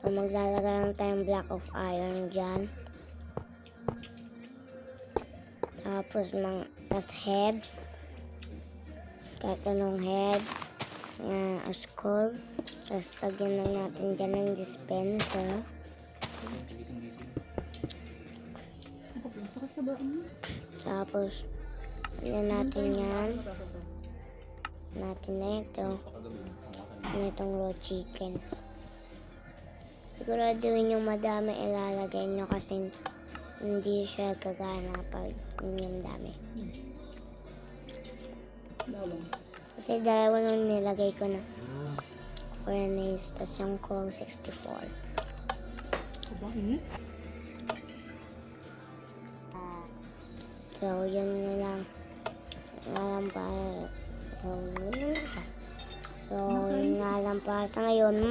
So, maglalagay lang tayong block of iron dyan. Tapos, tas head. Kahit anong head. A skull. Tapos, lagyan lang natin dyan ng dispenser. Tapos, lagyan natin yan. Natin na ito. Itong raw chicken. Siguraduhin yung madami ilalagay nyo kasi hindi siya gagana pag yung dami. Kasi dalawa nung nilagay ko na furnace, tas yung coal 64. So, yun na lang. So, yun nga lang pa sa ngayon.